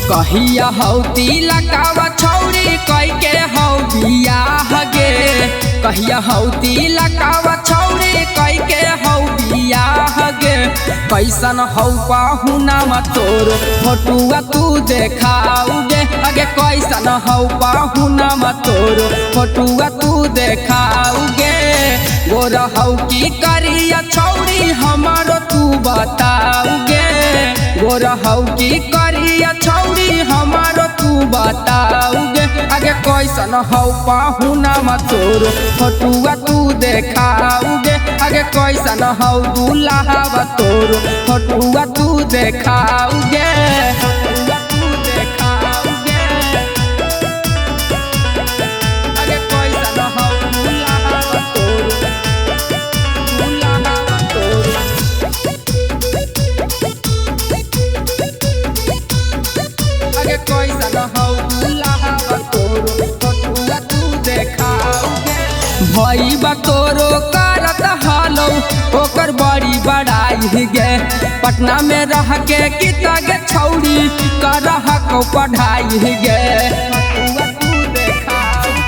कहिया हौ तिलकावा छौरी कई के हौ बियाह गे। कहिया हौ तिलकावा छौरी कई के हौ बियाह गे। कैसन हौ पाहुनामा तोर फोटुआ तू देखाऊ गे। अगे कैसन हौ पाहुनामा तोर फोटुआ तू देखाऊ गे। गोर हौ की करिया छौरी हमारो तू बताऊ गे। गोर हौ की करिया छौरी हमारो तू बताऊ गे। आगे कैसन हौ पाहुनामा तोर फोटुआ तू देखाऊ गे। आगे कैसन हौ दुल्हावा तोर फोटुआ तू देखाऊ गे। भई बा तोरो करत हालो ओकर बड़ी बड़ाई गे। पटना में रह के किता गे छौरी करह को पढ़ाई गे।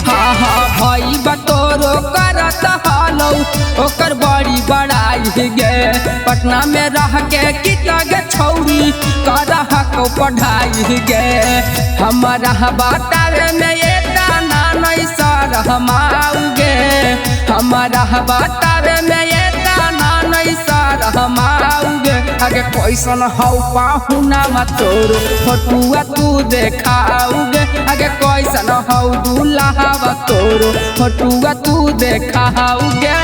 हाँ हाँ भई बा तोरो करत हालो ओकर बड़ी बड़ाई गे। पटना में रह के किता गे छौरी करह को पढ़ाई गे। हमारा बतावे में एता ना नहीं सर हमाऊ गे। हमारा बतावे में एता ना नहीं सर हमाऊ गे। आगे कैसन हौ पाहुनामा तोर फोटुआ तू देखाऊ गे। आगे कैसन हौ दुल्हावा तोर फोटुआ तू देखाऊ गे।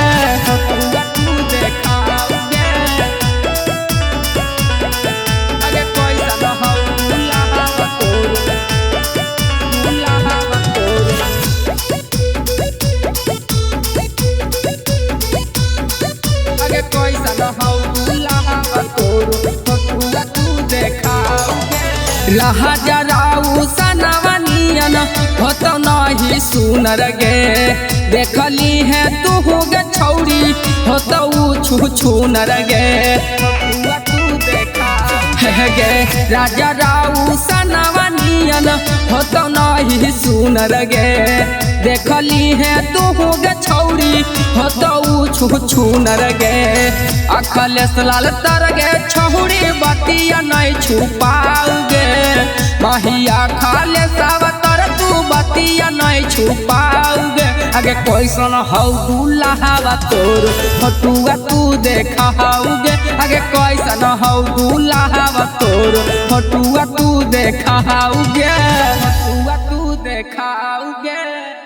रहा जराऊ सनवनियन होतो नहीं सुनर गे। देखली है तू गे छौरी होतो छू छूनर गे। गे राजा राऊ सनवनियन होतो नहीं सुनर गे। देखली है तू गे छौरी होतो छू छूनर गे। अखलेस लाल तर गे छौरी बतिया नहीं छुपाऊ गे। महिया खाले सावतर तू बतिया नहीं छुपाऊ गे। आगे कैसन हौ दुल्हावा तोर फोटुआ तू देखाऊ गे। आगे कैसन हौ दुल्हावा तोर फोटुआ तू देखाऊ गे। फोटुआ तू देखाऊ गे।